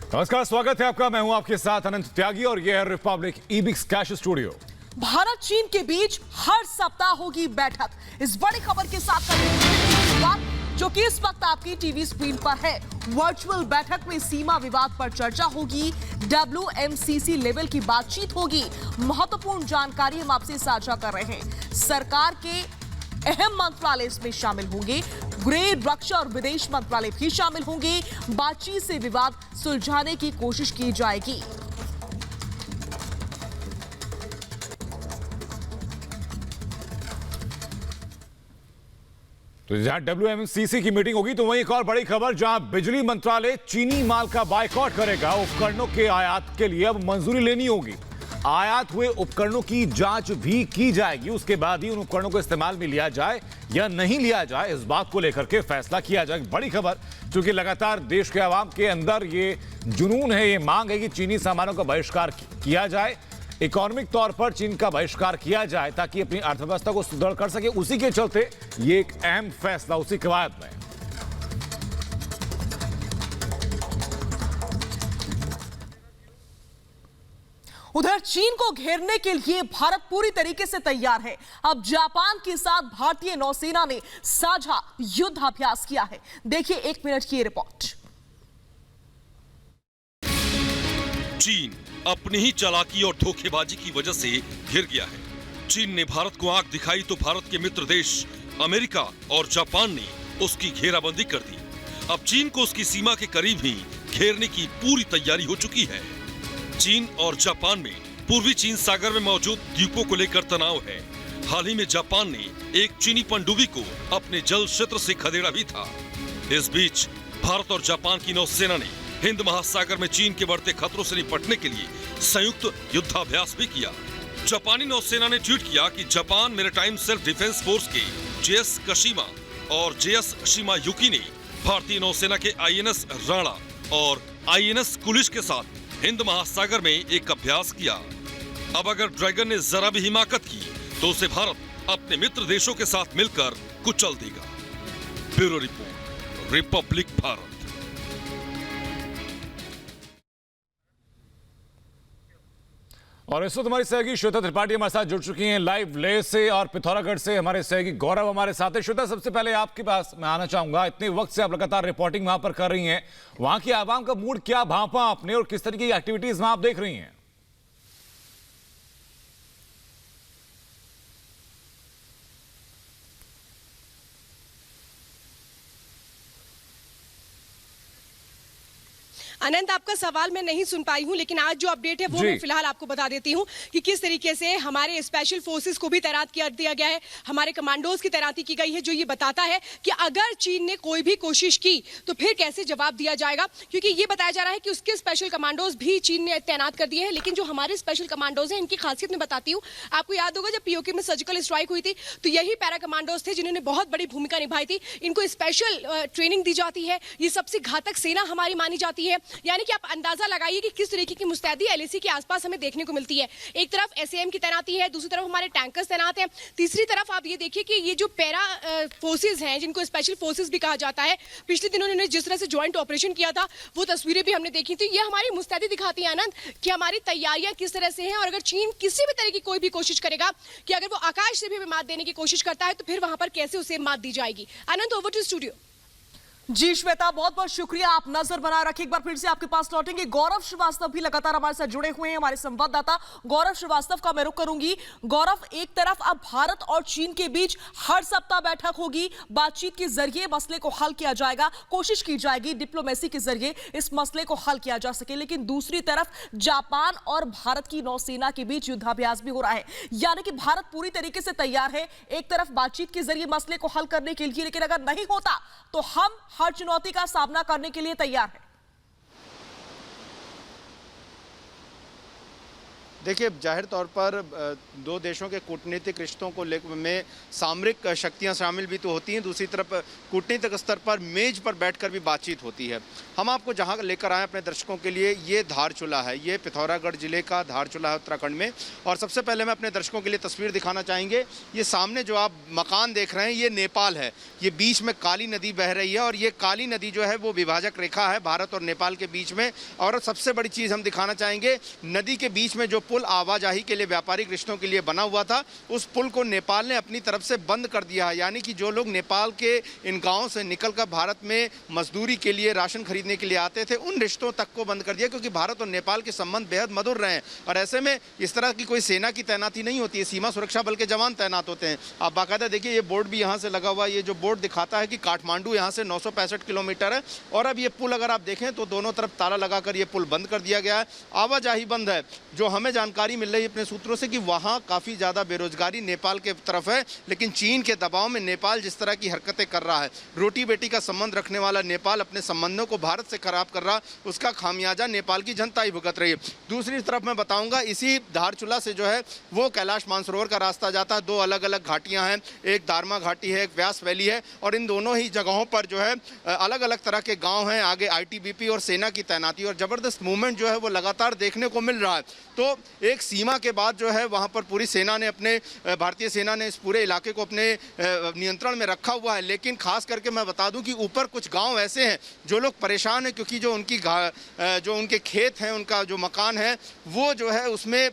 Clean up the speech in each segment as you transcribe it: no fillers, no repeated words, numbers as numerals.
नमस्कार, स्वागत है आपका। मैं हूं आपके साथ अनंत त्यागी और यह है रिपब्लिक ईबिक्स कैश स्टूडियो। भारत चीन के बीच हर सप्ताह होगी बैठक। इस बड़ी खबर के साथ करेंगे जो कि इस वक्त आपकी टीवी स्क्रीन पर है। वर्चुअल बैठक में सीमा विवाद पर चर्चा होगी, WMCC लेवल की बातचीत होगी। महत्वपूर्ण जानकारी हम आपसे साझा कर रहे हैं। सरकार के अहम मंत्रालय इसमें शामिल होंगे, गृह, रक्षा और विदेश मंत्रालय भी शामिल होंगे। बातचीत से विवाद सुलझाने की कोशिश की जाएगी। तो जहां WMCC की मीटिंग होगी तो वहीं एक और बड़ी खबर, जहां बिजली मंत्रालय चीनी माल का बायकॉट करेगा। उपकरणों के आयात के लिए अब मंजूरी लेनी होगी। आयात हुए उपकरणों की जांच भी की जाएगी। उसके बाद ही उन उपकरणों को इस्तेमाल में लिया जाए या नहीं लिया जाए, इस बात को लेकर के फैसला किया जाए। बड़ी खबर, क्योंकि लगातार देश के आवाम के अंदर ये जुनून है, ये मांग है कि चीनी सामानों का बहिष्कार किया जाए, इकोनॉमिक तौर पर चीन का बहिष्कार किया जाए ताकि अपनी अर्थव्यवस्था को सुदृढ़ कर सके। उसी के चलते ये एक अहम फैसला उसी कवायद में। उधर चीन को घेरने के लिए भारत पूरी तरीके से तैयार है। अब जापान के साथ भारतीय नौसेना ने साझा युद्धाभ्यास किया है। देखिए 1 मिनट की रिपोर्ट। चीन अपनी ही चालाकी और धोखेबाजी की वजह से घिर गया है। चीन ने भारत को आंख दिखाई तो भारत के मित्र देश अमेरिका और जापान ने उसकी घेराबंदी कर दी। अब चीन को उसकी सीमा के करीब ही घेरने की पूरी तैयारी हो चुकी है। चीन और जापान में पूर्वी चीन सागर में मौजूद द्वीपों को लेकर तनाव है। हाल ही में जापान ने एक चीनी पनडुब्बी को अपने जल क्षेत्र से खदेड़ा भी था। इस बीच भारत और जापान की नौसेना ने हिंद महासागर में चीन के बढ़ते खतरों से निपटने के लिए संयुक्त युद्धाभ्यास भी किया। जापानी नौसेना ने ट्वीट किया कि Japan maritime self defence force के JS कशिमा और JS शिमायुकी ने भारतीय नौसेना के INS राणा और INS कुलिश के साथ हिंद महासागर में एक अभ्यास किया। अब अगर ड्रैगन ने जरा भी हिमाकत की तो उसे भारत अपने मित्र देशों के साथ मिलकर कुचल देगा। Bureau report, Republic Bharat. और इस वक्त हमारी सहयोगी श्वेता त्रिपाठी हमारे साथ जुड़ चुकी हैं लाइव लेह से, और पिथौरागढ़ से हमारे सहयोगी गौरव हमारे साथ है। श्वेता, सबसे पहले आपके पास मैं आना चाहूंगा। इतने वक्त से आप लगातार रिपोर्टिंग वहां पर कर रही हैं, वहां की आवाम का मूड क्या भांपा आपने और किस तरीके की एक्टिविटीज वहां आप देख रही हैं? अनंत, आपका सवाल मैं नहीं सुन पाई हूं, लेकिन आज जो अपडेट है वो मैं फिलहाल आपको बता देती हूं कि किस तरीके से हमारे स्पेशल फोर्सेस को भी तैनात कर दिया गया है। हमारे कमांडोज की तैनाती की गई है, जो ये बताता है कि अगर चीन ने कोई भी कोशिश की तो फिर कैसे जवाब दिया जाएगा। क्योंकि ये बताया जा रहा है कि उसके स्पेशल कमांडोज भी चीन ने तैनात कर दिए हैं। लेकिन जो हमारे स्पेशल कमांडोज हैं, इनकी खासियत मैं बताती हूँ। आपको याद होगा जब POK में सर्जिकल स्ट्राइक हुई थी तो यही पैरा कमांडोज थे जिन्होंने बहुत बड़ी भूमिका निभाई थी। इनको स्पेशल ट्रेनिंग दी जाती है। ये सबसे घातक सेना हमारी मानी जाती है। यानी कि आप अंदाजा लगाइए कि किस तरीके की मुस्तैदी LAC के आसपास हमें देखने को मिलती है। एक तरफ SAM की तैनाती है, दूसरी तरफ हमारे टैंकर्स तैनात हैं, तीसरी तरफ आप ये देखिए कि ये जो पैरा फोर्सेस हैं, जिनको स्पेशल फोर्सेस भी कहा जाता है, पिछले दिनों उन्होंने जिस तरह से ज्वाइंट ऑपरेशन किया था वो तस्वीरें भी हमने देखी थी। ये हमारी मुस्तैदी दिखाती है आनंद कि हमारी तैयारियां किस तरह से हैं। और अगर चीन किसी भी तरह की कोई भी कोशिश करेगा कि अगर वो आकाश से भी मात देने की कोशिश करता है तो फिर वहां पर कैसे उसे मात दी जाएगी। आनंद, ओवर टू स्टूडियो। जी श्वेता, बहुत बहुत शुक्रिया। आप नजर बनाए रखिए। एक बार फिर से आपके पास लौटेंगे। गौरव श्रीवास्तव भी लगातार हमारे साथ जुड़े हुए हैं, हमारे संवाददाता। गौरव श्रीवास्तव का मैं रुख करूंगी। गौरव, एक तरफ अब भारत और चीन के बीच हर सप्ताह बैठक होगी, बातचीत के जरिए मसले को हल किया जाएगा, कोशिश की जाएगी डिप्लोमेसी के जरिए इस मसले को हल किया जा सके। लेकिन दूसरी तरफ जापान और भारत की नौसेना के बीच युद्धाभ्यास भी हो रहा है। यानी कि भारत पूरी तरीके से तैयार है एक तरफ बातचीत के जरिए मसले को हल करने के लिए, लेकिन अगर नहीं होता तो हम हर चुनौती का सामना करने के लिए तैयार है। देखिए, जाहिर तौर पर दो देशों के कूटनीतिक रिश्तों को में सामरिक शक्तियां शामिल भी तो होती हैं, दूसरी तरफ कूटनीतिक स्तर पर मेज पर बैठकर भी बातचीत होती है। हम आपको जहां लेकर आए अपने दर्शकों के लिए, ये धारचूला है, ये पिथौरागढ़ जिले का धारचूला है उत्तराखंड में। और सबसे पहले मैं अपने दर्शकों के लिए तस्वीर दिखाना चाहेंगे। ये सामने जो आप मकान देख रहे हैं ये नेपाल है। ये बीच में काली नदी बह रही है और ये काली नदी जो है वो विभाजक रेखा है भारत और नेपाल के बीच में। और सबसे बड़ी चीज़ हम दिखाना चाहेंगे, नदी के बीच में जो पुल आवाजाही के लिए व्यापारिक रिश्तों के लिए बना हुआ था, उस पुल को नेपाल ने अपनी तरफ से बंद कर दिया है। यानी कि जो लोग नेपाल के इन गाँवों से निकलकर भारत में मजदूरी के लिए, राशन खरीदने के लिए आते थे, उन रिश्तों तक को बंद कर दिया, क्योंकि भारत और नेपाल के संबंध बेहद मधुर रहे हैं। और ऐसे में इस तरह की कोई सेना की तैनाती नहीं होती है, सीमा सुरक्षा बल के जवान तैनात होते हैं। आप बाकायदा देखिए, ये बोर्ड भी यहाँ से लगा हुआ है। ये जो बोर्ड दिखाता है कि काठमांडू यहाँ से 965 किलोमीटर है। और अब ये पुल अगर आप देखें तो दोनों तरफ ताला लगाकर ये पुल बंद कर दिया गया है, आवाजाही बंद है। जो हमें जानकारी मिल रही है अपने सूत्रों से कि वहाँ काफ़ी ज़्यादा बेरोजगारी नेपाल के तरफ है, लेकिन चीन के दबाव में नेपाल जिस तरह की हरकतें कर रहा है, रोटी बेटी का संबंध रखने वाला नेपाल अपने संबंधों को भारत से खराब कर रहा, उसका खामियाजा नेपाल की जनता ही भुगत रही है। दूसरी तरफ मैं बताऊंगा, इसी धारचूला से जो है वो कैलाश मानसरोवर का रास्ता जाता है। दो अलग अलग घाटियां हैं, एक दारमा घाटी है, एक व्यास वैली है। और इन दोनों ही जगहों पर जो है अलग अलग तरह के गांव हैं। आगे आईटीबीपी और सेना की तैनाती और ज़बरदस्त मूवमेंट जो है वो लगातार देखने को मिल रहा है। तो एक सीमा के बाद जो है वहाँ पर पूरी सेना ने अपने, भारतीय सेना ने इस पूरे इलाके को अपने नियंत्रण में रखा हुआ है। लेकिन खास करके मैं बता दूं कि ऊपर कुछ गांव ऐसे हैं जो लोग परेशान हैं, क्योंकि जो उनके खेत हैं, उनका जो मकान है, वो जो है उसमें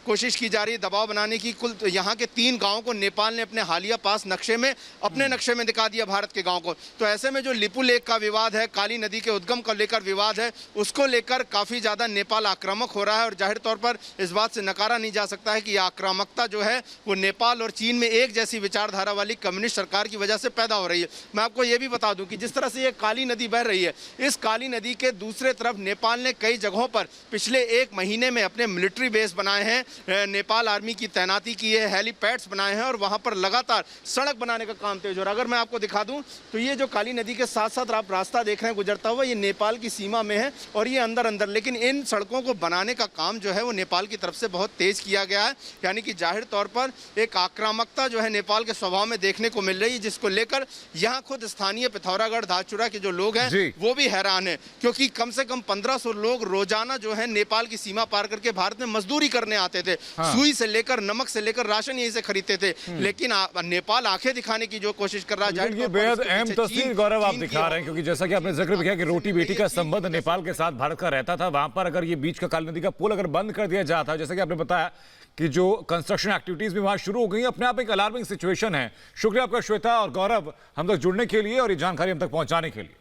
कोशिश की जा रही है दबाव बनाने की। कुल यहाँ के 3 गाँव को नेपाल ने अपने हालिया पास नक्शे में, अपने नक्शे में दिखा दिया भारत के गाँव को। तो ऐसे में जो लिपू लेक का विवाद है, काली नदी के उद्गम को लेकर विवाद है, उसको लेकर काफ़ी ज़्यादा नेपाल आक्रामक हो रहा है। और जाहिर तौर पर इस बात से नकारा नहीं जा सकता है कि आक्रामकता जो है वो नेपाल और चीन में एक जैसी विचारधारा वाली कम्युनिस्ट सरकार की वजह से पैदा हो रही है। मैं आपको ये भी बता दूं कि जिस तरह से ये काली नदी बह रही है, इस काली नदी के दूसरे तरफ नेपाल ने कई जगहों पर पिछले 1 महीने में अपने मिलिट्री बेस बनाए हैं, नेपाल आर्मी की तैनाती की है, हेलीपैड्स बनाए हैं और वहाँ पर लगातार सड़क बनाने का काम तेज हो रहा है। अगर मैं आपको दिखा दूँ तो ये जो काली नदी के साथ साथ आप रास्ता देख रहे हैं गुजरता हुआ, ये नेपाल की सीमा में है और ये अंदर, लेकिन इन सड़कों को बनाने का काम जो है वो नेपाल की तरफ से बहुत तेज किया गया है। यानी कि जाहिर तौर पर एक आक्रामकता जो है नेपाल के स्वभाव में देखने को मिल रही है, जिसको लेकर यहाँ खुद स्थानीय पिथौरागढ़ धारचूला के जो लोग हैं वो भी हैरान हैं, क्योंकि कम से कम 1500 लोग रोजाना जो है नेपाल की सीमा पार करके भारत में मजदूरी करने आते थे। सुई से लेकर नमक से लेकर राशन यहीं से खरीदते थे। लेकिन नेपाल आंखें दिखाने की जो कोशिश कर रहा है, ये बेहद अहम तस्वीर गौरव आप दिखा रहे हैं, क्योंकि जैसा कि आपने जिक्र भी किया कि रोटी बेटी का संबंध नेपाल के साथ भारत का रहता था। वहां पर अगर ये बीच का काली नदी का पुल अगर बंद कर दिया जाता, जैसा कि आपने बताया कि जो कंस्ट्रक्शन एक्टिविटीज भी वहां शुरू हो गई, अपने आप एक अलार्मिंग सिचुएशन है। शुक्रिया आपका श्वेता और गौरव हम तक जुड़ने के लिए और ये जानकारी हम तक पहुंचाने के लिए।